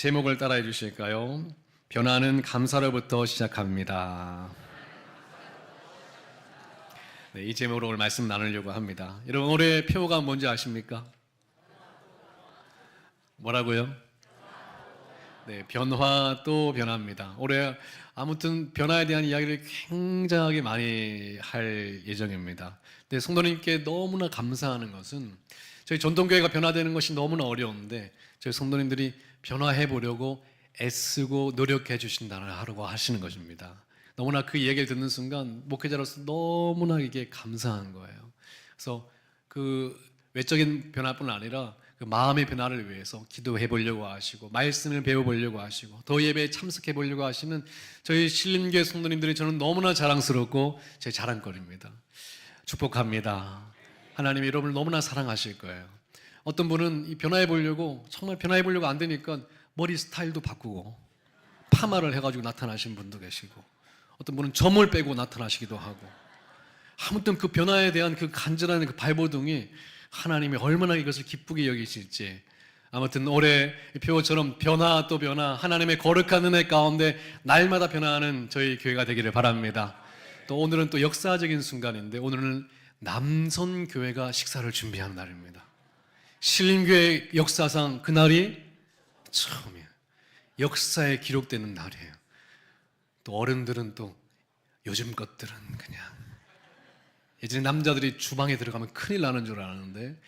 제목을 따라해 주실까요? 변화는 감사로부터 시작합니다. 네, 이 제목으로 오늘 말씀 나누려고 합니다. 여러분, 올해 표어가 뭔지 아십니까? 뭐라고요? 네, 변화 또 변화입니다. 올해 아무튼 변화에 대한 이야기를 굉장히 많이 할 예정입니다. 근데 성도님께 너무나 감사하는 것은 저희 전통교회가 변화되는 것이 너무나 어려운데 저희 성도님들이 변화해 보려고 애쓰고 노력해 주신다고 하시는 것입니다. 너무나 그 얘기를 듣는 순간 목회자로서 너무나 이게 감사한 거예요. 그래서 그 외적인 변화뿐 아니라 그 마음의 변화를 위해서 기도해 보려고 하시고 말씀을 배워 보려고 하시고 더 예배에 참석해 보려고 하시는 저희 신림교회 성도님들이 저는 너무나 자랑스럽고 제 자랑거리입니다. 축복합니다. 하나님이 여러분을 너무나 사랑하실 거예요. 어떤 분은 이 변화해 보려고 정말 변화해 보려고 안 되니까 머리 스타일도 바꾸고 파마를 해가지고 나타나신 분도 계시고 어떤 분은 점을 빼고 나타나시기도 하고 아무튼 그 변화에 대한 그 간절한 그 발버둥이 하나님이 얼마나 이것을 기쁘게 여기실지 아무튼 올해 표처럼 변화 또 변화 하나님의 거룩한 은혜 가운데 날마다 변화하는 저희 교회가 되기를 바랍니다. 또 오늘은 또 역사적인 순간인데 오늘은 남선교회가 식사를 준비하는 날입니다. 신림교회 역사상 그날이 처음이에요. 역사에 기록되는 날이에요. 또 어른들은 또 요즘 것들은 그냥 예전에 남자들이 주방에 들어가면 큰일 나는 줄 알았는데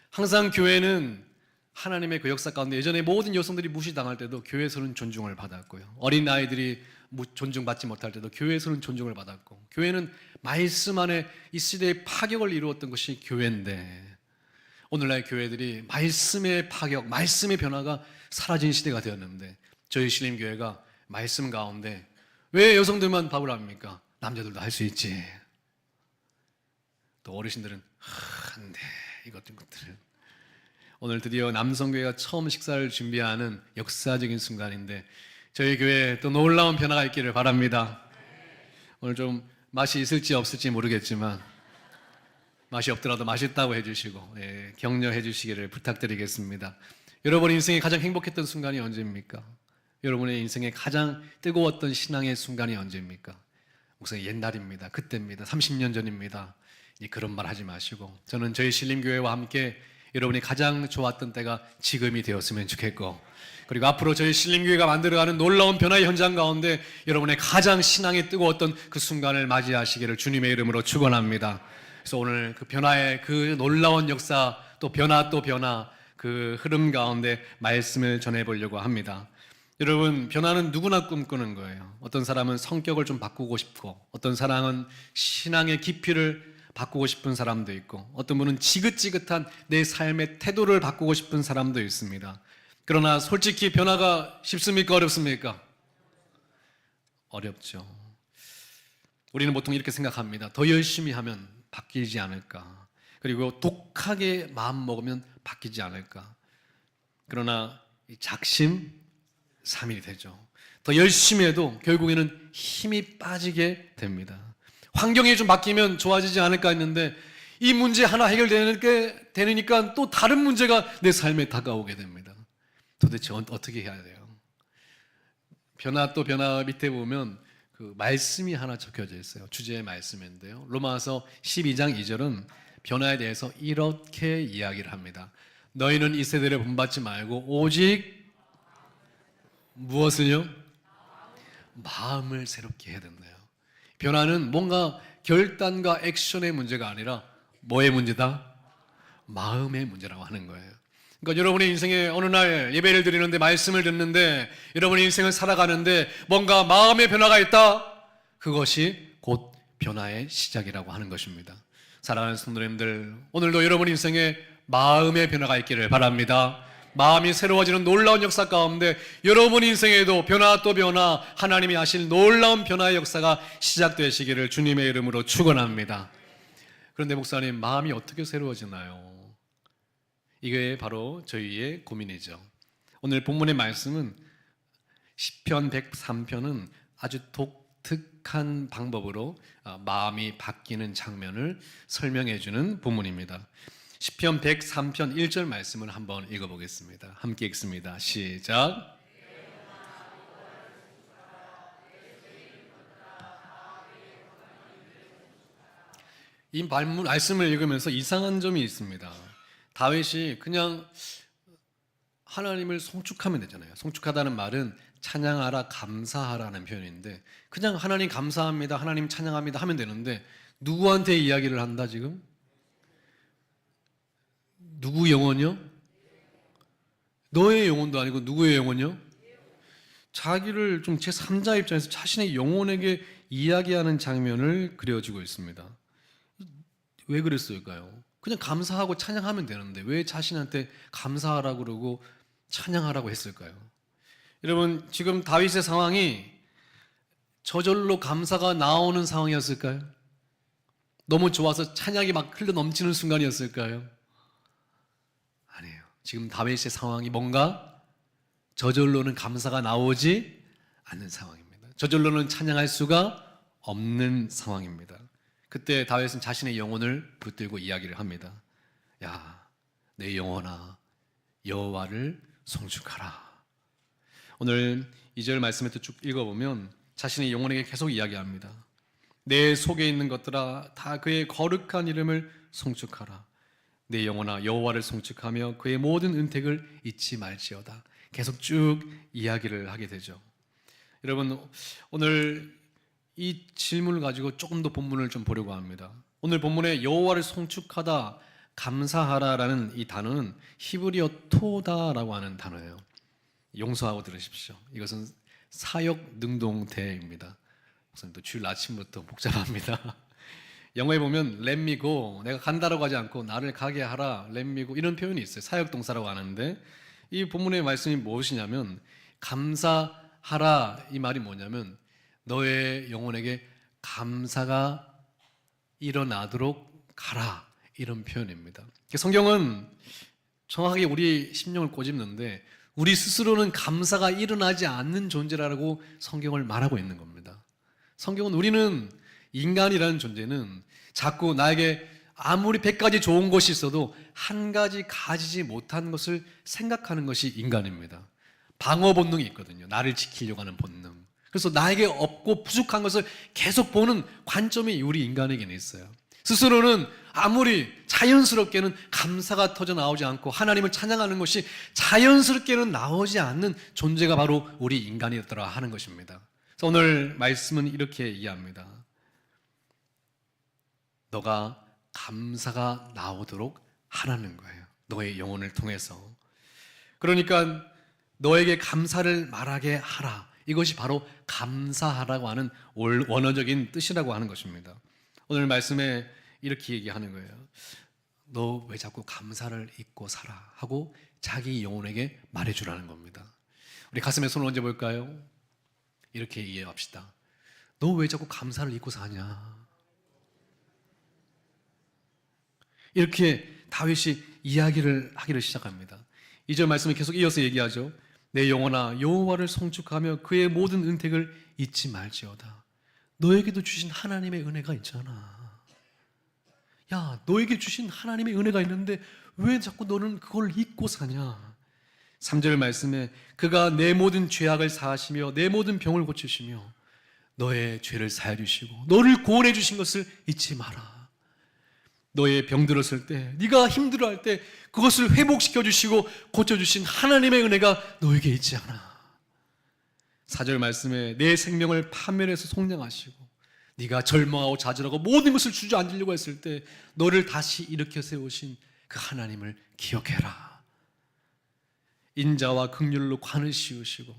항상 교회는 하나님의 그 역사 가운데 예전에 모든 여성들이 무시당할 때도 교회에서는 존중을 받았고요. 어린 아이들이 존중받지 못할 때도 교회에서는 존중을 받았고 교회는 말씀 안에 이 시대의 파격을 이루었던 것이 교회인데 오늘날 교회들이 말씀의 파격, 말씀의 변화가 사라진 시대가 되었는데 저희 신림교회가 말씀 가운데 왜 여성들만 밥을 합니까? 남자들도 할 수 있지. 또 어르신들은 안 돼, 이것들은 오늘 드디어 남성교회가 처음 식사를 준비하는 역사적인 순간인데 저희 교회에 또 놀라운 변화가 있기를 바랍니다. 오늘 좀 맛이 있을지 없을지 모르겠지만 맛이 없더라도 맛있다고 해주시고 격려해 주시기를 부탁드리겠습니다. 여러분의 인생에 가장 행복했던 순간이 언제입니까? 여러분의 인생에 가장 뜨거웠던 신앙의 순간이 언제입니까? 목사님 옛날입니다. 그때입니다. 30년 전입니다. 그런 말 하지 마시고 저는 저희 신림교회와 함께 여러분이 가장 좋았던 때가 지금이 되었으면 좋겠고 그리고 앞으로 저희 신림교회가 만들어가는 놀라운 변화의 현장 가운데 여러분의 가장 신앙이 뜨거웠던 그 순간을 맞이하시기를 주님의 이름으로 축원합니다. 그래서 오늘 그 변화의 그 놀라운 역사 또 변화 그 흐름 가운데 말씀을 전해보려고 합니다. 여러분 변화는 누구나 꿈꾸는 거예요. 어떤 사람은 성격을 좀 바꾸고 싶고 어떤 사람은 신앙의 깊이를 바꾸고 싶은 사람도 있고 어떤 분은 지긋지긋한 내 삶의 태도를 바꾸고 싶은 사람도 있습니다. 그러나 솔직히 변화가 쉽습니까? 어렵습니까? 어렵죠. 우리는 보통 이렇게 생각합니다. 더 열심히 하면 바뀌지 않을까? 그리고 독하게 마음 먹으면 바뀌지 않을까? 그러나 작심삼일이 되죠. 더 열심히 해도 결국에는 힘이 빠지게 됩니다. 환경이 좀 바뀌면 좋아지지 않을까 했는데 이 문제 하나 해결되니까 또 다른 문제가 내 삶에 다가오게 됩니다. 도대체 어떻게 해야 돼요? 변화 또 변화 밑에 보면 그 말씀이 하나 적혀져 있어요. 주제의 말씀인데요. 로마서 12장 2절은 변화에 대해서 이렇게 이야기를 합니다. 너희는 이 세대를 본받지 말고 오직 무엇을요? 마음을 새롭게 해야 된대요. 변화는 뭔가 결단과 액션의 문제가 아니라 뭐의 문제다? 마음의 문제라고 하는 거예요. 그러니까 여러분의 인생에 어느 날 예배를 드리는데 말씀을 듣는데 여러분의 인생을 살아가는데 뭔가 마음의 변화가 있다? 그것이 곧 변화의 시작이라고 하는 것입니다. 사랑하는 성도님들, 오늘도 여러분 인생에 마음의 변화가 있기를 바랍니다. 마음이 새로워지는 놀라운 역사 가운데 여러분 인생에도 변화 또 변화 하나님이 하실 놀라운 변화의 역사가 시작되시기를 주님의 이름으로 축원합니다. 그런데 목사님 마음이 어떻게 새로워지나요? 이게 바로 저희의 고민이죠. 오늘 본문의 말씀은 시편 103편은 아주 독특한 방법으로 마음이 바뀌는 장면을 설명해 주는 본문입니다. 시편 103편 1절 말씀을 한번 읽어보겠습니다. 함께 읽습니다. 시작. 이 말씀을 읽으면서 이상한 점이 있습니다. 다윗이 그냥 하나님을 송축하면 되잖아요. 송축하다는 말은 찬양하라, 감사하라는 표현인데 그냥 하나님 감사합니다, 하나님 찬양합니다 하면 되는데 누구한테 이야기를 한다 지금? 누구 영혼이요? 너의 영혼도 아니고 누구의 영혼이요? 자기를 좀 제3자 입장에서 자신의 영혼에게 이야기하는 장면을 그려지고 있습니다. 왜 그랬을까요? 그냥 감사하고 찬양하면 되는데 왜 자신한테 감사하라고 그러고 찬양하라고 했을까요? 여러분, 지금 다윗의 상황이 저절로 감사가 나오는 상황이었을까요? 너무 좋아서 찬양이 막 흘러 넘치는 순간이었을까요? 아니에요. 지금 다윗의 상황이 뭔가 저절로는 감사가 나오지 않는 상황입니다. 저절로는 찬양할 수가 없는 상황입니다. 그때 다윗은 자신의 영혼을 붙들고 이야기를 합니다. 야, 내 영혼아, 여호와를 송축하라. 오늘 2절 말씀부터 쭉 읽어보면 자신의 영혼에게 계속 이야기합니다. 내 속에 있는 것들아 다 그의 거룩한 이름을 송축하라. 내 영혼아 여호와를 송축하며 그의 모든 은택을 잊지 말지어다. 계속 쭉 이야기를 하게 되죠. 여러분, 오늘 이 질문을 가지고 조금 더 본문을 좀 보려고 합니다. 오늘 본문에 여호와를 송축하다, 감사하라라는 이 단어는 히브리어 토다라고 하는 단어예요. 용서하고 들으십시오. 이것은 사역 능동태입니다. 또 주일 아침부터 복잡합니다. 영어에 보면 let me go, 내가 간다라고 하지 않고 나를 가게 하라, let me go 이런 표현이 있어요. 사역 동사라고 하는데 이 본문의 말씀이 무엇이냐면 감사하라 이 말이 뭐냐면 너의 영혼에게 감사가 일어나도록 가라 이런 표현입니다. 성경은 정확하게 우리 심령을 꼬집는데 우리 스스로는 감사가 일어나지 않는 존재라고 성경을 말하고 있는 겁니다. 성경은 우리는 인간이라는 존재는 자꾸 나에게 아무리 100가지 좋은 것이 있어도 한 가지 가지지 못한 것을 생각하는 것이 인간입니다. 방어 본능이 있거든요. 나를 지키려고 하는 본능. 그래서 나에게 없고 부족한 것을 계속 보는 관점이 우리 인간에게는 있어요. 스스로는 아무리 자연스럽게는 감사가 터져 나오지 않고 하나님을 찬양하는 것이 자연스럽게는 나오지 않는 존재가 바로 우리 인간이더라 하는 것입니다. 그래서 오늘 말씀은 이렇게 이해합니다. 너가 감사가 나오도록 하라는 거예요. 너의 영혼을 통해서. 그러니까 너에게 감사를 말하게 하라. 이것이 바로 감사하라고 하는 원어적인 뜻이라고 하는 것입니다. 오늘 말씀에 이렇게 얘기하는 거예요. 너 왜 자꾸 감사를 잊고 살아? 하고 자기 영혼에게 말해주라는 겁니다. 우리 가슴에 손을 얹어 볼까요? 이렇게 이해합시다. 너 왜 자꾸 감사를 잊고 사냐? 이렇게 다윗이 이야기를 하기를 시작합니다. 2절 말씀을 계속 이어서 얘기하죠. 내 영혼아 여호와를 송축하며 그의 모든 은택을 잊지 말지어다. 너에게도 주신 하나님의 은혜가 있잖아. 야, 너에게 주신 하나님의 은혜가 있는데 왜 자꾸 너는 그걸 잊고 사냐? 3절 말씀에 그가 내 모든 죄악을 사하시며 내 모든 병을 고치시며 너의 죄를 사해 주시고 너를 구원해 주신 것을 잊지 마라. 너의 병 들었을 때, 네가 힘들어할 때 그것을 회복시켜 주시고 고쳐주신 하나님의 은혜가 너에게 있지 않아. 4절 말씀에 내 생명을 파멸해서 속량하시고 네가 절망하고 좌절하고 모든 것을 주저앉으려고 했을 때 너를 다시 일으켜 세우신 그 하나님을 기억해라. 인자와 긍휼로 관을 씌우시고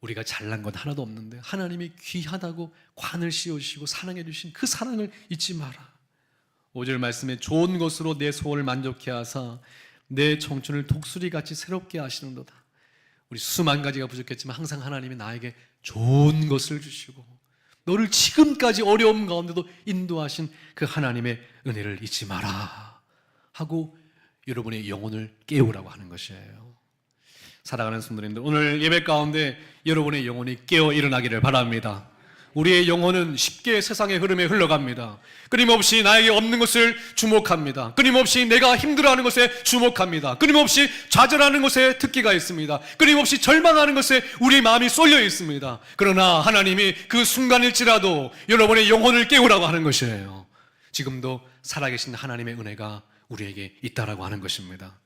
우리가 잘난 건 하나도 없는데 하나님이 귀하다고 관을 씌우시고 사랑해 주신 그 사랑을 잊지 마라. 5절 말씀에 좋은 것으로 내 소원을 만족케 하사 내 청춘을 독수리같이 새롭게 하시는도다. 우리 수만 가지가 부족했지만 항상 하나님이 나에게 좋은 것을 주시고 너를 지금까지 어려움 가운데도 인도하신 그 하나님의 은혜를 잊지 마라 하고 여러분의 영혼을 깨우라고 하는 것이에요. 사랑하는 성도님들, 오늘 예배 가운데 여러분의 영혼이 깨어 일어나기를 바랍니다. 우리의 영혼은 쉽게 세상의 흐름에 흘러갑니다. 끊임없이 나에게 없는 것을 주목합니다. 끊임없이 내가 힘들어하는 것에 주목합니다. 끊임없이 좌절하는 것에 특기가 있습니다. 끊임없이 절망하는 것에 우리 마음이 쏠려 있습니다. 그러나 하나님이 그 순간일지라도 여러분의 영혼을 깨우라고 하는 것이에요. 지금도 살아계신 하나님의 은혜가 우리에게 있다라고 하는 것입니다.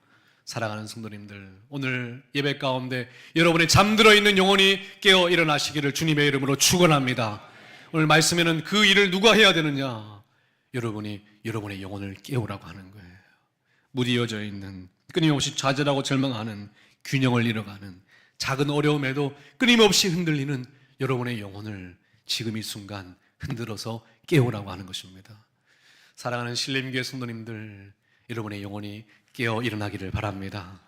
사랑하는 성도님들, 오늘 예배 가운데 여러분의 잠들어 있는 영혼이 깨어 일어나시기를 주님의 이름으로 축원합니다. 오늘 말씀에는 그 일을 누가 해야 되느냐? 여러분이 여러분의 영혼을 깨우라고 하는 거예요. 무디어져 있는, 끊임없이 좌절하고 절망하는, 균형을 잃어가는, 작은 어려움에도 끊임없이 흔들리는 여러분의 영혼을 지금 이 순간 흔들어서 깨우라고 하는 것입니다. 사랑하는 신림교회 성도님들, 여러분의 영혼이 깨어 일어나기를 바랍니다.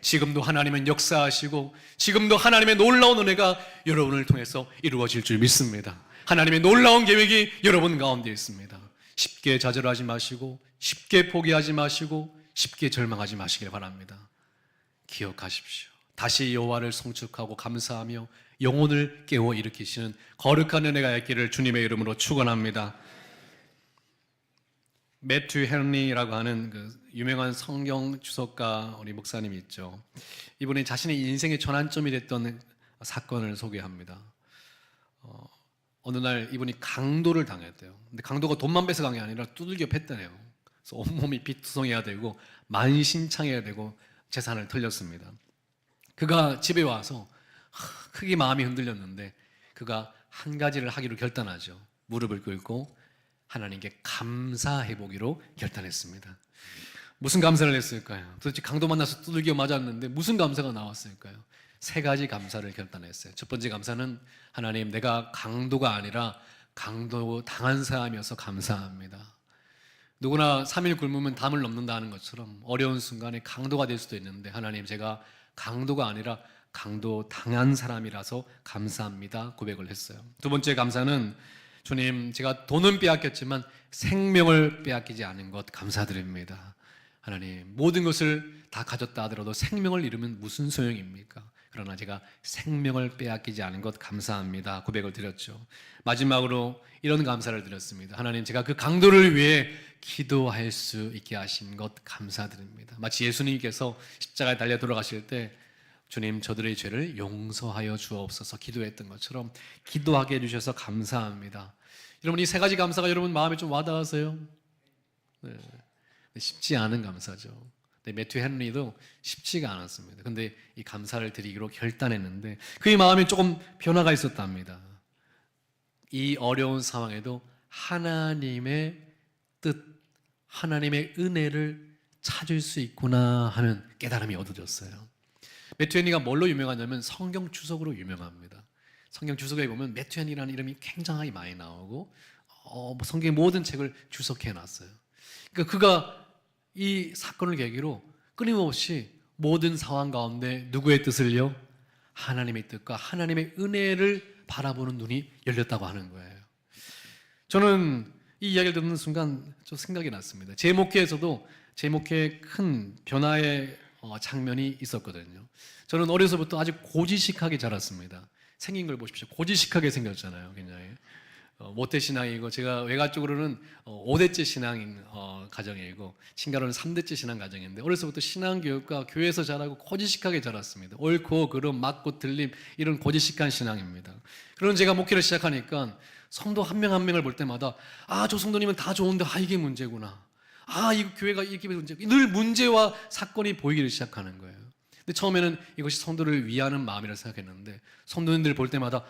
지금도 하나님은 역사하시고 지금도 하나님의 놀라운 은혜가 여러분을 통해서 이루어질 줄 믿습니다. 하나님의 놀라운 계획이 여러분 가운데 있습니다. 쉽게 좌절하지 마시고 쉽게 포기하지 마시고 쉽게 절망하지 마시길 바랍니다. 기억하십시오. 다시 여호와를 송축하고 감사하며 영혼을 깨워 일으키시는 거룩한 은혜가 있기를 주님의 이름으로 축원합니다. 매튜 헨리라고 하는 그 유명한 성경 주석가 우리 목사님이 있죠. 이분이 자신의 인생의 전환점이 됐던 사건을 소개합니다. 어느 날 이분이 강도를 당했대요. 근데 강도가 돈만 뺏어간 게 아니라 두들겨 팼다네요. 그래서 온몸이 피투성해야 되고 만신창해야 되고 재산을 털렸습니다. 그가 집에 와서 크게 마음이 흔들렸는데 그가 한 가지를 하기로 결단하죠. 무릎을 꿇고 하나님께 감사해 보기로 결단했습니다. 무슨 감사를 했을까요? 도대체 강도 만나서 두들겨 맞았는데 무슨 감사가 나왔을까요? 세 가지 감사를 결단했어요. 첫 번째 감사는 하나님, 내가 강도가 아니라 강도 당한 사람이어서 감사합니다. 누구나 3일 굶으면 담을 넘는다는 것처럼 어려운 순간에 강도가 될 수도 있는데 하나님, 제가 강도가 아니라 강도 당한 사람이라서 감사합니다 고백을 했어요. 두 번째 감사는 주님, 제가 돈은 빼앗겼지만 생명을 빼앗기지 않은 것 감사드립니다. 하나님, 모든 것을 다 가졌다 하더라도 생명을 잃으면 무슨 소용입니까? 그러나 제가 생명을 빼앗기지 않은 것 감사합니다 고백을 드렸죠. 마지막으로 이런 감사를 드렸습니다. 하나님, 제가 그 강도를 위해 기도할 수 있게 하신 것 감사드립니다. 마치 예수님께서 십자가에 달려 돌아가실 때 주님, 저들의 죄를 용서하여 주옵소서 기도했던 것처럼 기도하게 해주셔서 감사합니다. 여러분, 이 세 가지 감사가 여러분 마음에 좀 와닿으세요? 네. 쉽지 않은 감사죠. 매튜 헨리도 쉽지가 않았습니다. 근데 이 감사를 드리기로 결단했는데 그의 마음에 조금 변화가 있었답니다. 이 어려운 상황에도 하나님의 뜻, 하나님의 은혜를 찾을 수 있구나 하는 깨달음이 얻어졌어요. 매튜 헨리가 뭘로 유명하냐면 성경 주석으로 유명합니다. 성경 주석에 보면 매튜 헨리라는 이름이 굉장히 많이 나오고 성경의 모든 책을 주석해 놨어요. 그러니까 그가 이 사건을 계기로 끊임없이 모든 상황 가운데 누구의 뜻을요? 하나님의 뜻과 하나님의 은혜를 바라보는 눈이 열렸다고 하는 거예요. 저는 이 이야기를 듣는 순간 좀 생각이 났습니다. 제 목회에서도 제 목회에 큰 변화의 장면이 있었거든요. 저는 어려서부터 아주 고지식하게 자랐습니다. 생긴 걸 보십시오. 고지식하게 생겼잖아요. 굉장히 모태 신앙이고, 제가 외가 쪽으로는 5대째 신앙인 가정이고 친가로는 3대째 신앙 가정인데 어려서부터 신앙교육과 교회에서 자라고 고지식하게 자랐습니다. 옳고 그름, 맞고 틀림, 이런 고지식한 신앙입니다. 그런 제가 목회를 시작하니까 성도 한 명 한 명을 볼 때마다 저 성도님은 다 좋은데 이게 문제구나, 이 교회가 이렇게 문제고, 늘 문제와 사건이 보이기 시작하는 거예요. 근데 처음에는 이것이 성도를 위하는 마음이라 생각했는데 성도님들 볼 때마다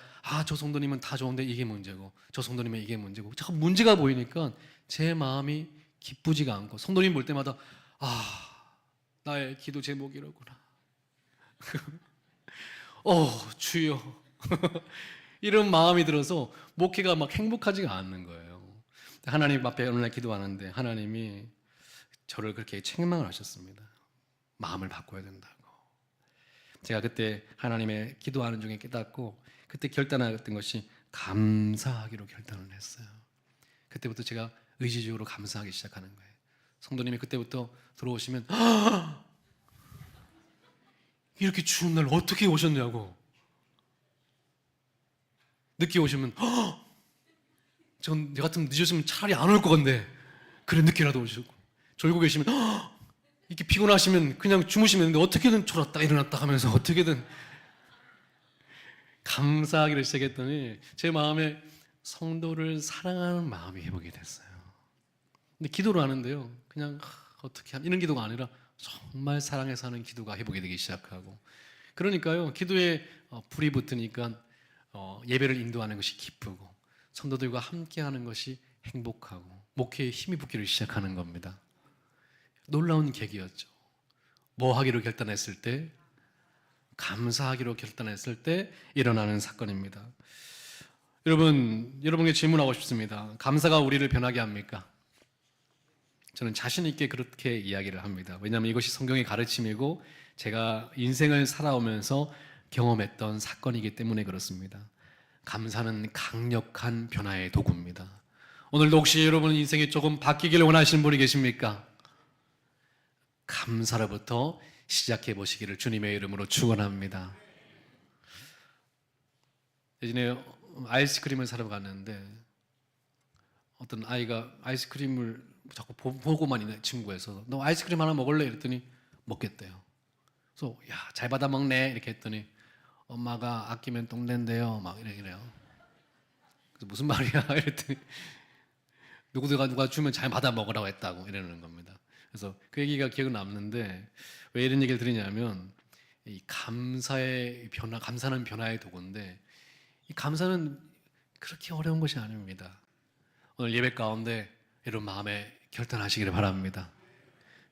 저 성도님은 다 좋은데 이게 문제고, 저 성도님은 이게 문제고, 자꾸 문제가 보이니까 제 마음이 기쁘지가 않고, 성도님 볼 때마다 나의 기도 제목이로구나 주여 이런 마음이 들어서 목회가 막 행복하지가 않는 거예요. 하나님 앞에 어느 날 기도하는데 하나님이 저를 그렇게 책망을 하셨습니다. 마음을 바꿔야 된다고. 제가 그때 하나님의 기도하는 중에 깨닫고 그때 결단했던 것이 감사하기로 결단을 했어요. 그때부터 제가 의지적으로 감사하기 시작하는 거예요. 성도님이 그때부터 들어오시면 이렇게 추운 날 어떻게 오셨냐고, 늦게 오시면 전 같으면 늦었으면 차라리 안 올 것 같은데 그래 늦게라도 오시고, 졸고 계시면 이렇게 피곤하시면 그냥 주무시면 되는데 어떻게든 졸았다 일어났다 하면서 어떻게든 감사하기를 시작했더니 제 마음에 성도를 사랑하는 마음이 회복이 됐어요. 근데 기도를 하는데요, 그냥 어떻게 하면 이런 기도가 아니라 정말 사랑해서 하는 기도가 회복이 되기 시작하고, 그러니까요 기도에 불이 붙으니까 예배를 인도하는 것이 기쁘고 성도들과 함께하는 것이 행복하고 목회에 힘이 붙기를 시작하는 겁니다. 놀라운 계기였죠. 뭐 하기로 결단했을 때, 감사하기로 결단했을 때 일어나는 사건입니다. 여러분께 질문하고 싶습니다. 감사가 우리를 변하게 합니까? 저는 자신 있게 그렇게 이야기를 합니다. 왜냐하면 이것이 성경의 가르침이고 제가 인생을 살아오면서 경험했던 사건이기 때문에 그렇습니다. 감사는 강력한 변화의 도구입니다. 오늘도 혹시 여러분 인생이 조금 바뀌기를 원하시는 분이 계십니까? 감사로부터 시작해 보시기를 주님의 이름으로 축원합니다. 예전에 아이스크림을 사러 갔는데 어떤 아이가 아이스크림을 자꾸 보고만 있는 친구에서 너 아이스크림 하나 먹을래? 이랬더니 먹겠대요. 그래서 야, 잘 받아 먹네 이렇게 했더니 엄마가 아끼면 똥 된대요 막 이래요. 그래서 무슨 말이야? 이랬더니 누가 주면 잘 받아 먹으라고 했다고 이러는 겁니다. 그래서 그 얘기가 기억에 남는데 왜 이런 얘기를 드리냐면 이 감사의 변화, 감사는 변화의 도구인데 이 감사는 그렇게 어려운 것이 아닙니다. 오늘 예배 가운데 여러분 마음에 결단하시기를 바랍니다.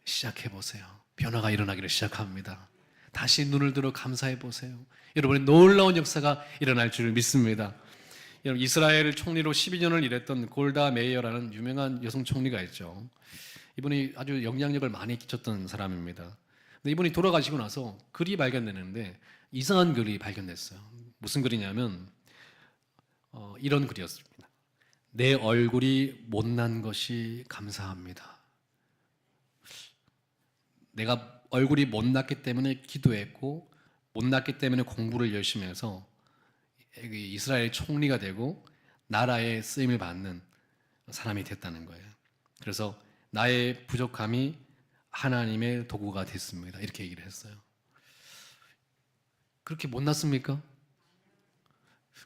시작해 보세요. 변화가 일어나기를 시작합니다. 다시 눈을 들어 감사해 보세요. 여러분의 놀라운 역사가 일어날 줄 믿습니다. 여러분 이스라엘 총리로 12년을 일했던 골다 메이어라는 유명한 여성 총리가 있죠. 이분이 아주 영향력을 많이 끼쳤던 사람입니다. 근데 이분이 돌아가시고 나서 글이 발견되는데 이상한 글이 발견됐어요. 무슨 글이냐면 이런 글이었습니다. 내 얼굴이 못난 것이 감사합니다. 내가 얼굴이 못났기 때문에 기도했고 못났기 때문에 공부를 열심히 해서 이스라엘 총리가 되고 나라의 쓰임을 받는 사람이 됐다는 거예요. 그래서 나의 부족함이 하나님의 도구가 됐습니다. 이렇게 얘기를 했어요. 그렇게 못났습니까?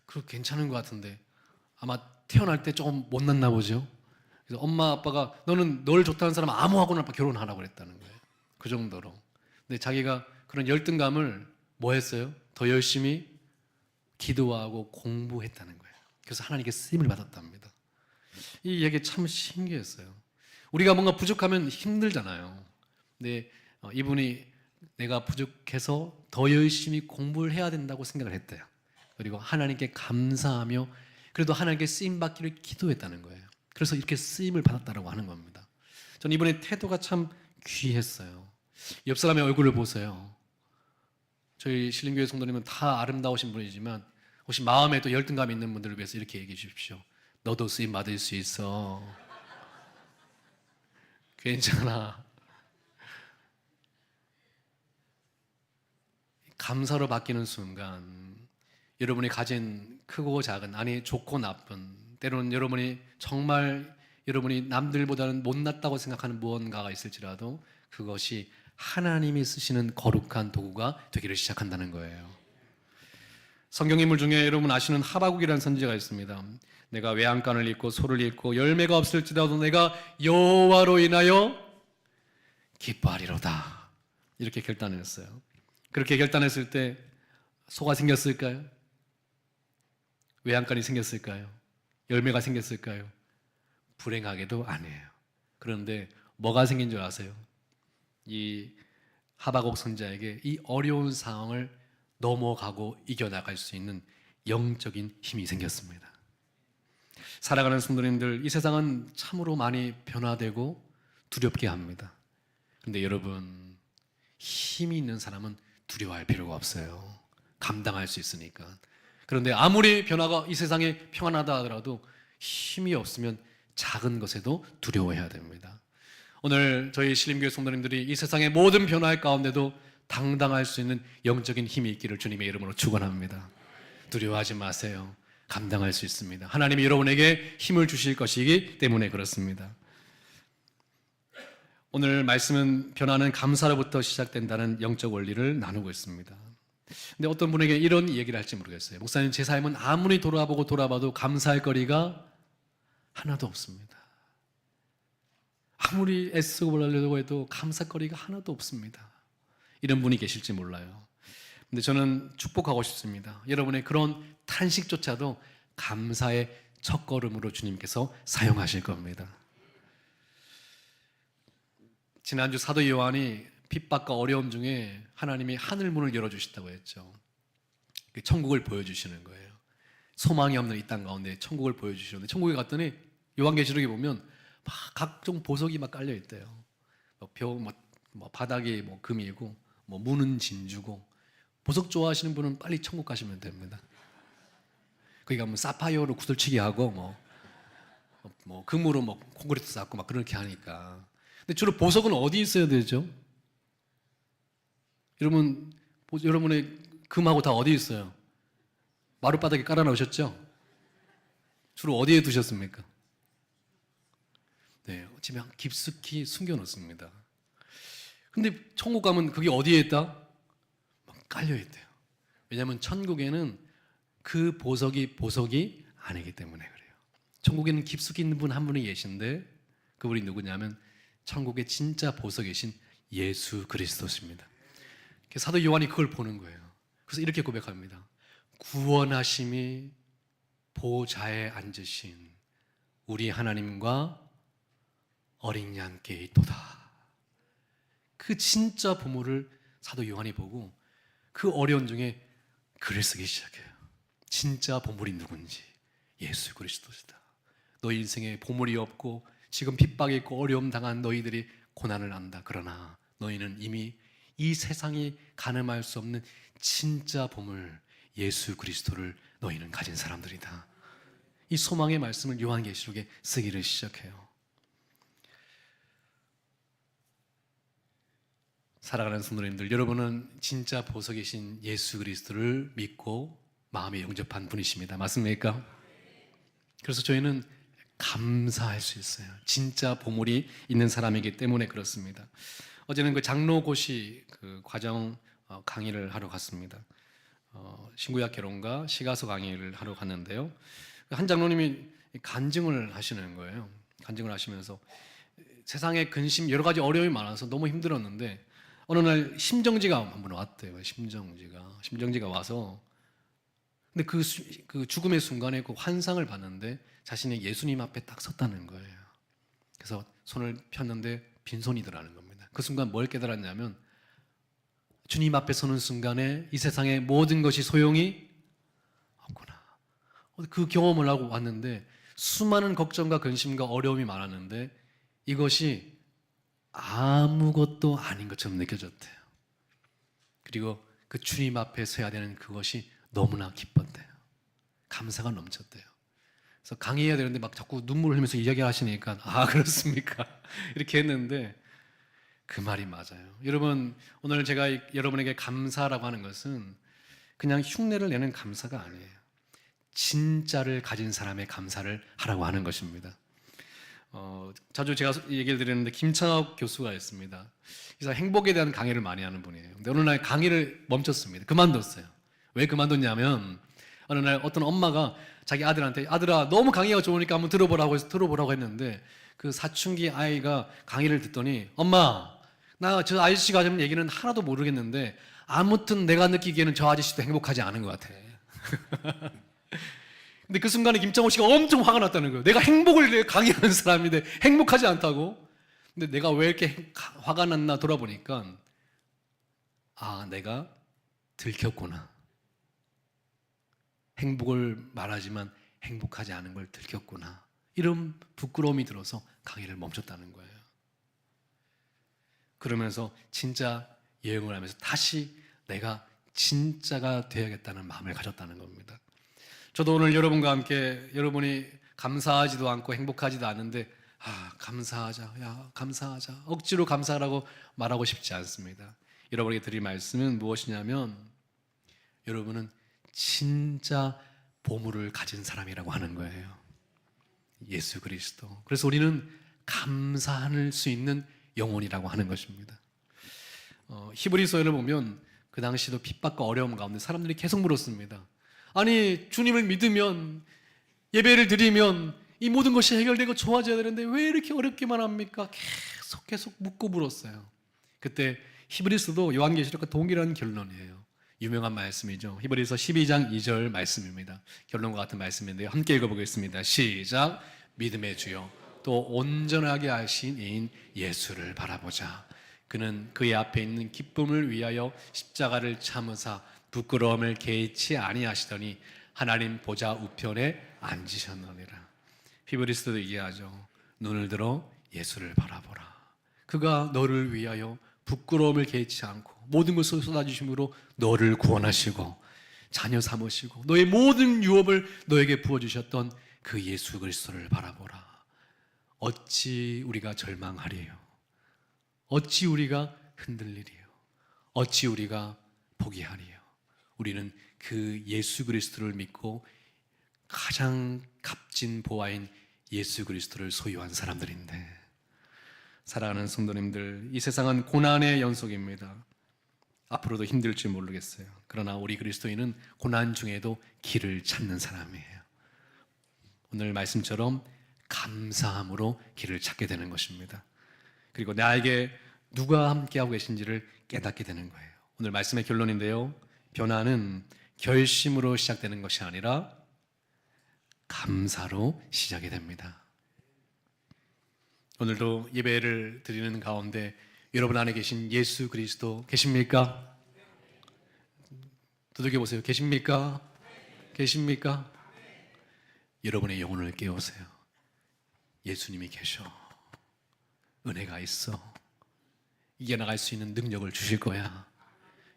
그렇게 괜찮은 것 같은데 아마 태어날 때 조금 못났나 보죠. 그래서 엄마 아빠가 너는 널 좋다는 사람 아무하고나 결혼하라고 그랬다는 거예요. 그 정도로. 근데 자기가 그런 열등감을 뭐 했어요? 더 열심히 기도하고 공부했다는 거예요. 그래서 하나님께 쓰임을 받았답니다. 이 얘기 참 신기했어요. 우리가 뭔가 부족하면 힘들잖아요. 근데 이분이 내가 부족해서 더 열심히 공부를 해야 된다고 생각을 했대요. 그리고 하나님께 감사하며 그래도 하나님께 쓰임 받기를 기도했다는 거예요. 그래서 이렇게 쓰임을 받았다고 하는 겁니다. 저는 이분의 태도가 참 귀했어요. 옆 사람의 얼굴을 보세요. 저희 신림교회 성도님은 다 아름다우신 분이지만 혹시 마음에 또 열등감이 있는 분들을 위해서 이렇게 얘기해 주십시오. 너도 쓰임 받을 수 있어. 괜찮아. 감사로 바뀌는 순간 여러분이 가진 크고 작은, 아니 좋고 나쁜, 때로는 여러분이 정말 여러분이 남들보다는 못났다고 생각하는 무언가가 있을지라도 그것이 하나님이 쓰시는 거룩한 도구가 되기를 시작한다는 거예요. 성경 인물 중에 여러분 아시는 하바국이라는 선지자가 있습니다. 내가 외양간을 입고 소를 입고 열매가 없을지라도 내가 여호와로 인하여 기뻐하리로다. 이렇게 결단했어요. 그렇게 결단했을 때 소가 생겼을까요? 외양간이 생겼을까요? 열매가 생겼을까요? 불행하게도 아니에요. 그런데 뭐가 생긴 줄 아세요? 이 하바국 선지자에게 이 어려운 상황을 넘어가고 이겨나갈 수 있는 영적인 힘이 생겼습니다. 살아가는 성도님들, 이 세상은 참으로 많이 변화되고 두렵게 합니다. 그런데 여러분, 힘이 있는 사람은 두려워할 필요가 없어요. 감당할 수 있으니까. 그런데 아무리 변화가 이 세상에 평안하다 하더라도 힘이 없으면 작은 것에도 두려워해야 됩니다. 오늘 저희 신림교회 성도님들이 이 세상의 모든 변화의 가운데도 당당할 수 있는 영적인 힘이 있기를 주님의 이름으로 축원합니다. 두려워하지 마세요. 감당할 수 있습니다. 하나님이 여러분에게 힘을 주실 것이기 때문에 그렇습니다. 오늘 말씀은 변화는 감사로부터 시작된다는 영적 원리를 나누고 있습니다. 근데 어떤 분에게 이런 얘기를 할지 모르겠어요. 목사님, 제 삶은 아무리 돌아보고 돌아봐도 감사할 거리가 하나도 없습니다. 아무리 애쓰고 보려고 해도 감사거리가 하나도 없습니다. 이런 분이 계실지 몰라요. 근데 저는 축복하고 싶습니다. 여러분의 그런 탄식조차도 감사의 첫걸음으로 주님께서 사용하실 겁니다. 지난주 사도 요한이 핍박과 어려움 중에 하나님이 하늘 문을 열어주신다고 했죠. 천국을 보여주시는 거예요. 소망이 없는 이 땅 가운데 천국을 보여주시는데, 천국에 갔더니 요한계시록에 보면 막 각종 보석이 막 깔려 있대요. 바닥이 금이고, 문은 진주고. 보석 좋아하시는 분은 빨리 천국 가시면 됩니다. 거기 가면 사파이어로 구슬치기 하고 금으로 콘크리트 쌓고 막 그렇게 하니까. 근데 주로 보석은 어디 있어야 되죠? 여러분의 금하고 다 어디 있어요? 마룻바닥에 깔아 놓으셨죠? 주로 어디에 두셨습니까? 네, 집에 깊숙이 숨겨 놓습니다. 근데 천국 가면 그게 어디에 있다? 막 깔려 있대요. 왜냐하면 천국에는 그 보석이 아니기 때문에 그래요. 천국에는 깊숙이 있는 분 한 분이 계신데, 그분이 누구냐면 천국의 진짜 보석이신 예수 그리스도십니다. 사도 요한이 그걸 보는 거예요. 그래서 이렇게 고백합니다. 구원하심이 보좌에 앉으신 우리 하나님과 어린 양께 있도다. 그 진짜 보물을 사도 요한이 보고 그 어려운 중에 글을 쓰기 시작해요. 진짜 보물이 누군지, 예수 그리스도시다. 너희 인생에 보물이 없고 지금 핍박이 있고 어려움 당한 너희들이 고난을 안다. 그러나 너희는 이미 이 세상이 가늠할 수 없는 진짜 보물 예수 그리스도를 너희는 가진 사람들이다. 이 소망의 말씀을 요한계시록에 쓰기를 시작해요. 사랑하는 성도님들, 여러분은 진짜 보석이신 예수 그리스도를 믿고 마음에 영접한 분이십니다. 맞습니까? 그래서 저희는 감사할 수 있어요. 진짜 보물이 있는 사람이기 때문에 그렇습니다. 어제는 그 장로고시 과정 강의를 하러 갔습니다. 신구약 개론과 시가서 강의를 하러 갔는데요. 한 장로님이 간증을 하시는 거예요. 간증을 하시면서 세상에 근심, 여러 가지 어려움이 많아서 너무 힘들었는데 어느 날 심정지가 한번 왔대요. 심정지가 와서, 근데 그 죽음의 순간에 그 환상을 봤는데 자신이 예수님 앞에 딱 섰다는 거예요. 그래서 손을 폈는데 빈손이더라는 겁니다. 그 순간 뭘 깨달았냐면, 주님 앞에 서는 순간에 이 세상의 모든 것이 소용이 없구나. 그 경험을 하고 왔는데 수많은 걱정과 근심과 어려움이 많았는데 이것이 아무것도 아닌 것처럼 느껴졌대요. 그리고 그 주님 앞에 서야 되는 그것이 너무나 기뻤대요. 감사가 넘쳤대요. 그래서 강의해야 되는데 막 자꾸 눈물을 흘리면서 이야기하시니까, 아, 그렇습니까? 이렇게 했는데 그 말이 맞아요. 여러분, 오늘 제가 여러분에게 감사라고 하는 것은 그냥 흉내를 내는 감사가 아니에요. 진짜를 가진 사람의 감사를 하라고 하는 것입니다. 자주 제가 얘기를 드리는데 김창학 교수가 있습니다. 그래서 행복에 대한 강의를 많이 하는 분이에요. 근데 어느 날 강의를 멈췄습니다. 그만뒀어요. 왜 그만뒀냐면, 어느 날 어떤 엄마가 자기 아들한테, 아들아, 너무 강의가 좋으니까 한번 들어보라고 해서 들어보라고 했는데, 그 사춘기 아이가 강의를 듣더니, 엄마, 나 저 아저씨가 하는 얘기는 하나도 모르겠는데 아무튼 내가 느끼기에는 저 아저씨도 행복하지 않은 것 같아. 근데 그 순간에 김창호 씨가 엄청 화가 났다는 거예요. 내가 행복을 강의하는 사람인데 행복하지 않다고? 근데 내가 왜 이렇게 화가 났나 돌아보니까, 아, 내가 들켰구나. 행복을 말하지만 행복하지 않은 걸 들켰구나. 이런 부끄러움이 들어서 강의를 멈췄다는 거예요. 그러면서 진짜 여행을 하면서 다시 내가 진짜가 되어야겠다는 마음을 가졌다는 겁니다. 저도 오늘 여러분과 함께, 여러분이 감사하지도 않고 행복하지도 않은데, 감사하자, 억지로 감사하라고 말하고 싶지 않습니다. 여러분에게 드릴 말씀은 무엇이냐면, 여러분은 진짜 보물을 가진 사람이라고 하는 거예요. 예수 그리스도. 그래서 우리는 감사할 수 있는 영혼이라고 하는 것입니다. 히브리서를 보면 그 당시도 핍박과 어려움 가운데 사람들이 계속 물었습니다. 아니, 주님을 믿으면, 예배를 드리면 이 모든 것이 해결되고 좋아져야 되는데 왜 이렇게 어렵게만 합니까? 계속 묻고 물었어요. 그때 히브리서도 요한계시록과 동일한 결론이에요. 유명한 말씀이죠. 히브리서 12장 2절 말씀입니다. 결론과 같은 말씀인데요. 함께 읽어보겠습니다. 시작. 믿음의 주요 또 온전하게 하신 이인 예수를 바라보자. 그는 그의 앞에 있는 기쁨을 위하여 십자가를 참으사 부끄러움을 개의치 아니하시더니 하나님 보좌 우편에 앉으셨느니라. 히브리서도 얘기하죠. 눈을 들어 예수를 바라보라. 그가 너를 위하여 부끄러움을 개의치 않고 모든 것을 쏟아주심으로 너를 구원하시고 자녀 삼으시고 너의 모든 유업을 너에게 부어주셨던 그 예수 그리스도를 바라보라. 어찌 우리가 절망하리요? 어찌 우리가 흔들리리요? 어찌 우리가 포기하리요? 우리는 그 예수 그리스도를 믿고 가장 값진 보화인 예수 그리스도를 소유한 사람들인데, 사랑하는 성도님들, 이 세상은 고난의 연속입니다. 앞으로도 힘들지 모르겠어요. 그러나 우리 그리스도인은 고난 중에도 길을 찾는 사람이에요. 오늘 말씀처럼 감사함으로 길을 찾게 되는 것입니다. 그리고 나에게 누가 함께하고 계신지를 깨닫게 되는 거예요. 오늘 말씀의 결론인데요. 변화는 결심으로 시작되는 것이 아니라 감사로 시작이 됩니다. 오늘도 예배를 드리는 가운데 여러분 안에 계신 예수 그리스도 계십니까? 두들겨 보세요. 계십니까? 계십니까? 여러분의 영혼을 깨우세요. 예수님이 계셔. 은혜가 있어. 이겨나갈 수 있는 능력을 주실 거야.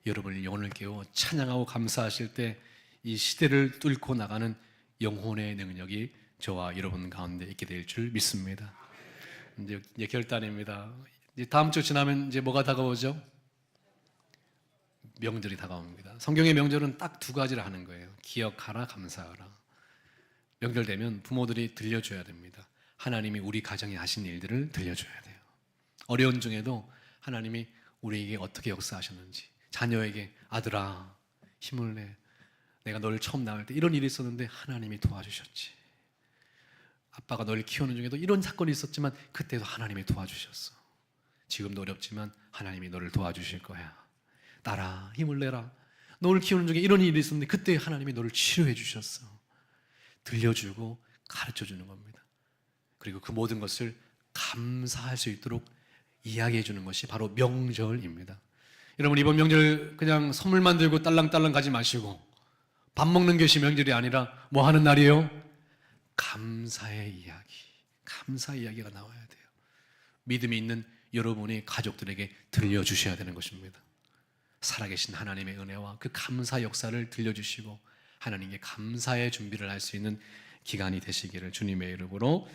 여러분의 영혼을 깨워 찬양하고 감사하실 때 이 시대를 뚫고 나가는 영혼의 능력이 저와 여러분 가운데 있게 될 줄 믿습니다. 이제 결단입니다. 이제 다음 주 지나면 이제 뭐가 다가오죠? 명절이 다가옵니다. 성경의 명절은 딱 두 가지를 하는 거예요. 기억하라, 감사하라. 명절 되면 부모들이 들려줘야 됩니다. 하나님이 우리 가정에 하신 일들을 들려줘야 돼요. 어려운 중에도 하나님이 우리에게 어떻게 역사하셨는지, 자녀에게 아들아 힘을 내, 내가 너를 처음 낳을 때 이런 일이 있었는데 하나님이 도와주셨지. 아빠가 너를 키우는 중에도 이런 사건이 있었지만 그때도 하나님이 도와주셨어. 지금도 어렵지만 하나님이 너를 도와주실 거야. 딸아 힘을 내라. 너를 키우는 중에 이런 일이 있었는데 그때 하나님이 너를 치료해 주셨어. 들려주고 가르쳐주는 겁니다. 그리고 그 모든 것을 감사할 수 있도록 이야기해 주는 것이 바로 명절입니다. 여러분, 이번 명절 그냥 선물만 들고 딸랑딸랑 가지 마시고 밥 먹는 것이 명절이 아니라 뭐 하는 날이에요? 감사의 이야기, 감사의 이야기가 나와야 돼요. 믿음이 있는 여러분의 가족들에게 들려주셔야 되는 것입니다. 살아계신 하나님의 은혜와 그 감사 역사를 들려주시고 하나님께 감사의 준비를 할 수 있는 기간이 되시기를 주님의 이름으로